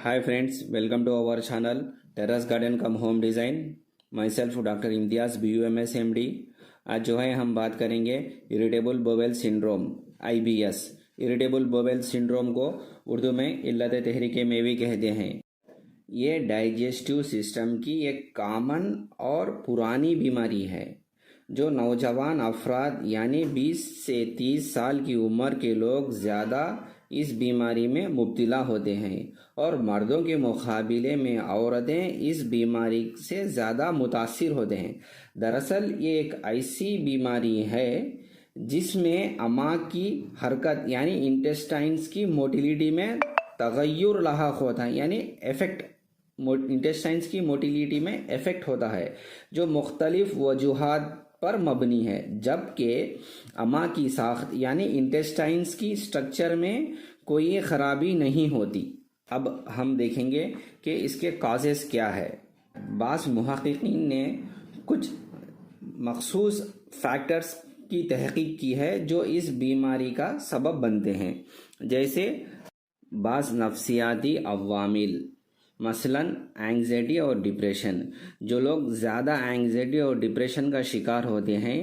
Hi friends, welcome to our channel Terrace Garden Come Home Design. Myself doctor Imtiaz BUMS MD. आज जो है हम बात करेंगे irritable bowel syndrome IBS. Irritable bowel syndrome को उर्दू में इल्लत तहरीक मेवी कहते हैं. ये डाइजेस्टिव सिस्टम की एक कॉमन और पुरानी बीमारी है जो नौजवान अफराद यानी 20 से 30 साल की उम्र के लोग ज़्यादा इस बीमारी में मुब्तला होते हैं और मर्दों के मुकाबले में औरतें इस बीमारी से ज़्यादा मुतासिर होते हैं. दरअसल ये एक ऐसी बीमारी है जिसमें अमा की हरकत यानी इंटेस्टाइन्स की मोटिलिटी में तगय्युर लाहक होता है, यानी इफ़ेक्ट इंटेस्टाइन्स की मोटिलिटी में इफ़ेक्ट होता है जो मुख्तलिफ वजूहात पर मबनी है, जबकि अमा की साख्त यानी इंटेस्टाइन्स की स्ट्रक्चर में कोई ख़राबी नहीं होती. अब हम देखेंगे कि इसके काजेस क्या है. बाज़ मुहक़्क़िक़ीन ने कुछ मख़सूस फैक्टर्स की तहक़ीक़ की है जो इस बीमारी का सबब बनते हैं, जैसे बाज़ नफ्सियाती अवामिल, मसलन एंग्जाइटी और डिप्रेशन. जो लोग ज़्यादा एंग्जाइटी और डिप्रेशन का शिकार होते हैं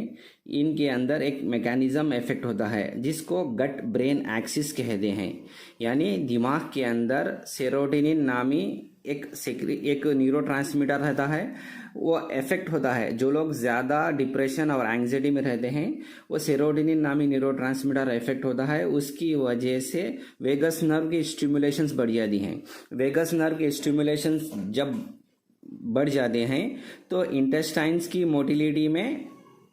इनके अंदर एक मैकेनिज़्म इफ़ेक्ट होता है जिसको गट ब्रेन एक्सिस कहते हैं, यानी दिमाग के अंदर सेरोटोनिन नामी एक न्यूरोट्रांसमीटर रहता है, वो इफ़ेक्ट होता है. जो लोग ज़्यादा डिप्रेशन और एंग्जाइटी में रहते हैं वो सेरोटोनिन नामी न्यूरोट्रांसमीटर इफ़ेक्ट होता है, उसकी वजह से वेगस नर्व की स्टिमुलेशंस बढ़ जाती हैं. वेगस नर्व के स्टिमुलेशंस जब बढ़ जाते हैं तो इंटेस्टाइन्स की मोटिलिटी में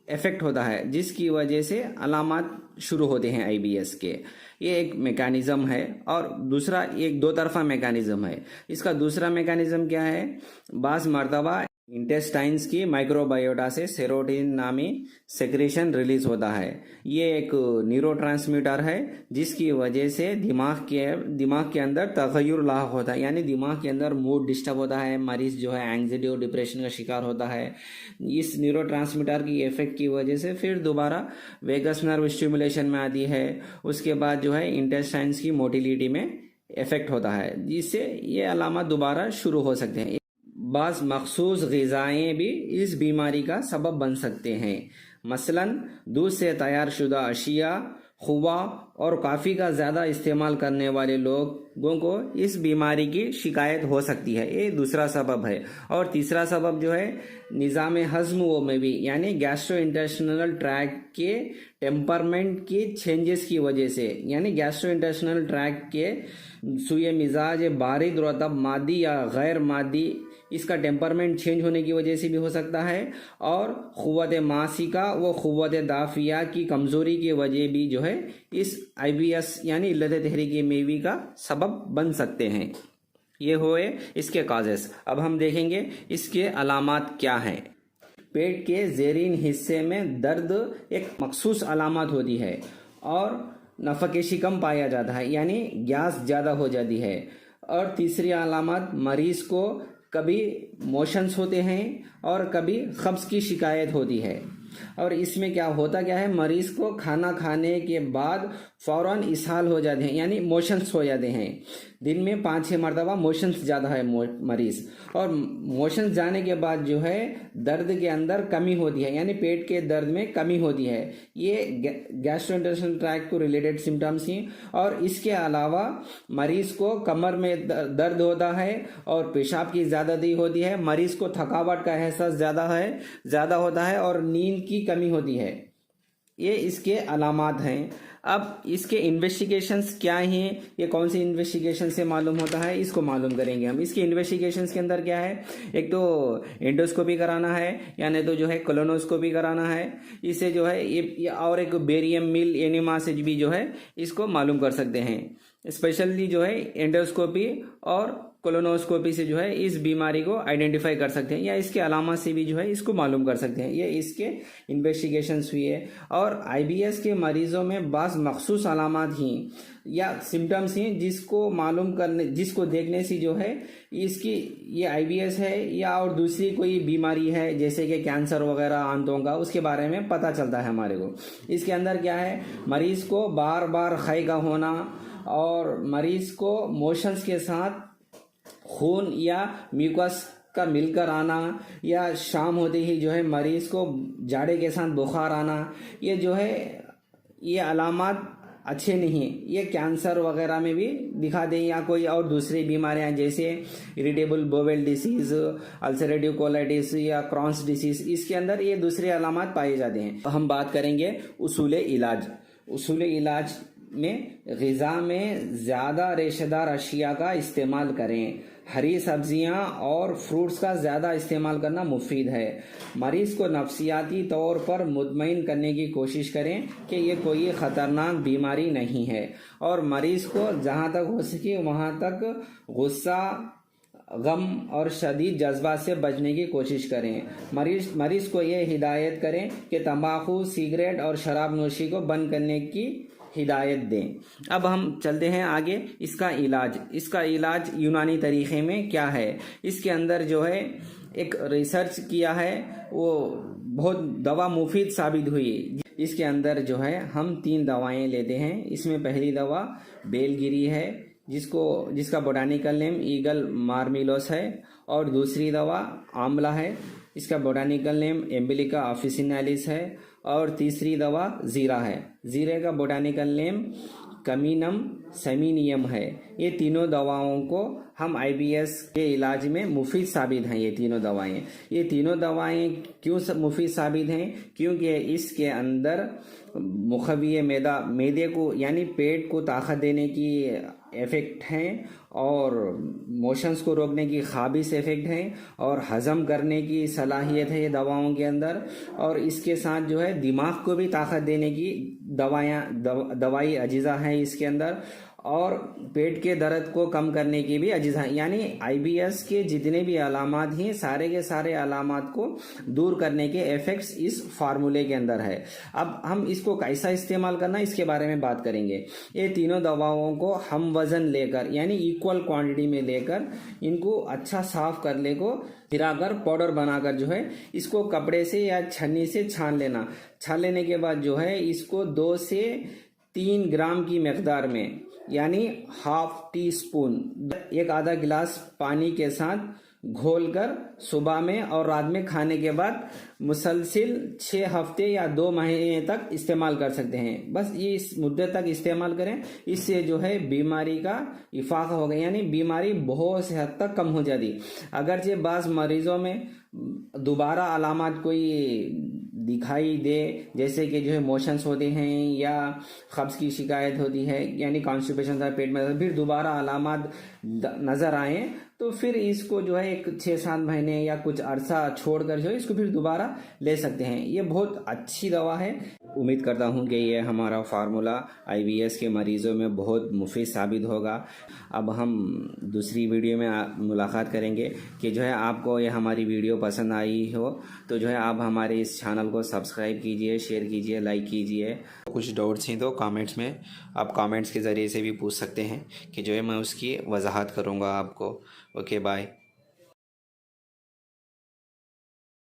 इफ़ेक्ट होता है जिसकी वजह से अलामात शुरू होते हैं IBS के. ये एक मेकानिज़म है. और दूसरा एक दो तरफा मेकानिज़म है. इसका दूसरा मेकानिज़म क्या है, बाज़ मरतबा इंटेस्टाइन्स की माइक्रोबायोटा से सेरोटोनिन नामी सेक्रेशन रिलीज होता है. ये एक न्यूरोट्रांसमीटर है जिसकी वजह से दिमाग के अंदर तगय्युर लाहक होता है, यानी दिमाग के अंदर मूड डिस्टर्ब होता है, मरीज़ जो है एंग्जाइटी और डिप्रेशन का शिकार होता है. इस न्यूरोट्रांसमीटर की इफ़ेक्ट की वजह से फिर दोबारा वेगस नर्व स्टिमुलेशन में आती है, उसके बाद जो है इंटेस्टाइन्स की मोटिलिटी में इफ़ेक्ट होता है, जिससे ये अलामत दोबारा शुरू हो सकते हैं. बाज़ मखसूस ग़िज़ाएँ भी इस बीमारी का सबब बन सकते हैं. मसलन दूध से तैयार शुदा अशिया, खुआ और काफ़ी का ज़्यादा इस्तेमाल करने वाले लोगों को इस बीमारी की शिकायत हो सकती है. ये दूसरा सबब है. और तीसरा सबब जो है निज़ाम हज़्म वो में भी, यानी गैस्ट्रोइंटेस्टाइनल ट्रैक्ट के टेम्परमेंट की चेंजेस की वजह से, यानी गैस्ट्रोइंटेस्टाइनल ट्रैक्ट के सुए मिजाज बारिद रतब मादी या गैर मादी इसका टेम्परमेंट चेंज होने की वजह से भी हो सकता है. और क़ुव्वत मासिका व क़ुव्वत दाफ़िया की कमज़ोरी की वजह भी जो है इस IBS यानी इल्लत तहरीक मेवी का सबब बन सकते हैं. ये हुए इसके काजेस. अब हम देखेंगे इसके अलामात क्या हैं. पेट के ज़ेरीन हिस्से में दर्द एक मखसूस अलामत होती है और नफ़क़ेशी कम पाया जाता है, यानी गैस ज़्यादा हो जाती है. और तीसरी अलामत मरीज़ को कभी मोशंस होते हैं और कभी क़ब्ज़ की शिकायत होती है. और इसमें क्या है, मरीज़ को खाना खाने के बाद फ़ौरन इसहाल हो जाते हैं, यानी मोशंस हो जाते हैं. दिन में 5-6 मरतबा मोशंस ज़्यादा है मरीज़. और मोशंस जाने के बाद जो है दर्द के अंदर कमी होती है, यानी पेट के दर्द में कमी होती है. ये गैस्ट्रोइंटेस्टाइनल ट्रैक्ट को रिलेटेड सिम्टम्स हैं. और इसके अलावा मरीज़ को कमर में दर्द होता है और पेशाब की ज़्यादती होती है. मरीज़ को थकावट का एहसास ज़्यादा होता है और नींद की कमी होती है. ये इसके अलामात हैं. अब इसके इन्वेस्टिगेशंस क्या हैं, ये कौन सी इन्वेस्टिगेशन से मालूम होता है, इसको मालूम करेंगे हम. इसके इन्वेस्टिगेशंस के अंदर क्या है, एक तो एंडोस्कोपी कराना है, यानी तो जो है कोलोनोस्कोपी कराना है. इससे जो है ये और एक बेरियम मिल एनिमा से भी जो है इसको मालूम कर सकते हैं. स्पेशली जो है एंडोस्कोपी और कोलोनोस्कोपी से जो है इस बीमारी को आइडेंटिफाई कर सकते हैं, या इसके अलामत से भी जो है इसको मालूम कर सकते हैं. ये इसके इन्वेस्टिगेशंस हुई है. और IBS के मरीज़ों में बाज़ मखसूस अलामत ही या सिम्टम्स हैं जिसको देखने से जो है इसकी ये IBS है या और दूसरी कोई बीमारी है जैसे कि कैंसर वगैरह आंतों का, उसके बारे में पता चलता है हमारे को. इसके अंदर क्या है, मरीज़ को बार बार ख़ै का होना और मरीज़ को मोशंस के साथ खून या म्यूकस का मिलकर आना या शाम होते ही जो है मरीज को जाड़े के साथ बुखार आना, ये जो है ये अलामात अच्छे नहीं हैं। ये कैंसर वगैरह में भी दिखा दें या कोई और दूसरी बीमारियां जैसे irritable bowel disease, ulcerative colitis या क्रॉन्स डिसीज, इसके अंदर ये दूसरे अलामात पाए जाते हैं। हम बात करेंगे उसूल इलाज। उसूल इलाज में ग़िज़ा में ज़्यादा रेशेदार अशिया का इस्तेमाल करें। हरी सब्जियां और फ्रूट्स का ज़्यादा इस्तेमाल करना मुफीद है। मरीज़ को नफ्सियाती तौर पर मुतमईन करने की कोशिश करें कि ये कोई ख़तरनाक बीमारी नहीं है, और मरीज़ को जहाँ तक हो सके वहाँ तक गुस्सा, गम और शदीद जज्बात से बचने की कोशिश करें। मरीज़ को ये हिदायत करें कि तंबाकू, सिगरेट और शराब नोशी को बंद करने की हिदायत दें। अब हम चलते हैं आगे। इसका इलाज यूनानी तरीक़े में क्या है। इसके अंदर जो है एक रिसर्च किया है, वो बहुत दवा मुफीद साबित हुई। इसके अंदर जो है हम 3 दवाएं लेते हैं। इसमें पहली दवा बेलगिरी है, जिसका बोटानिकल नेम ईगल मार्मिलोस है, और दूसरी दवा आंवला है, इसका बोटानिकल नेम एम्बिलिका ऑफिसिनालिस है, और तीसरी दवा ज़ीरा है, ज़ीरे का बोटानिकल नेम कमीनम सेमिनियम है। ये तीनों दवाओं को हम IBS के इलाज में मुफीद साबित हैं। ये तीनों दवाएं क्यों मुफीद साबित हैं? क्योंकि इसके अंदर मुखविय मैदे को यानी पेट को ताकत देने की इफ़ेक्ट हैं, और मोशंस को रोकने की ख़ाबिस इफ़ेक्ट हैं, और हज़म करने की सलाहियत है ये दवाओं के अंदर, और इसके साथ जो है दिमाग को भी ताकत देने की दवाई अजीज़ा हैं इसके अंदर, और पेट के दर्द को कम करने की भी अजीज़ा हैं। यानी IBS के जितने भी अलामात हैं, सारे के सारे अलामात को दूर करने के इफ़ेक्ट्स इस फार्मूले के अंदर है। अब हम इसको कैसा इस्तेमाल करना, इसके बारे में बात करेंगे। ये तीनों दवाओं को हम वज़न लेकर यानी इक्वल क्वांटिटी में लेकर इनको अच्छा साफ कर ले को फिराकर पाउडर बनाकर जो है इसको कपड़े से या छन्नी से छान लेने के बाद जो है इसको 2 से 3 ग्राम की मकदार में यानी ½ टीस्पून, 1/2 गिलास पानी के साथ घोलकर सुबह में और रात में खाने के बाद मुसलसिल 6 हफ्ते या 2 महीने तक इस्तेमाल कर सकते हैं। बस ये इस मुद्दत तक इस्तेमाल करें, इससे जो है बीमारी का इफाक़ा होगा, यानी बीमारी बहुत से हद तक कम हो जाती। अगरचे बाज़ मरीज़ों में दोबारा अलामत कोई दिखाई दे, जैसे कि जो है मोशंस होते हैं या कब्ज़ की शिकायत होती है, यानी कॉन्स्टिपेशन का पेट में, फिर दोबारा अलामत नज़र आए तो फिर इसको जो है एक 6-7 महीने या कुछ अरसा छोड़कर जो है इसको फिर दोबारा ले सकते हैं। ये बहुत अच्छी दवा है। उम्मीद करता हूँ कि ये हमारा फार्मूला IBS के मरीज़ों में बहुत मुफीद साबित होगा। अब हम दूसरी वीडियो में मुलाकात करेंगे कि जो है आपको ये हमारी वीडियो पसंद आई हो तो जो है आप हमारे इस चैनल को सब्सक्राइब कीजिए, शेयर कीजिए, लाइक कीजिए। कुछ डाउट्स हैं तो कमेंट्स में आप कमेंट्स के ज़रिए से भी पूछ सकते हैं कि जो है मैं उसकी वजाहत करूँगा आपको। Okay, bye.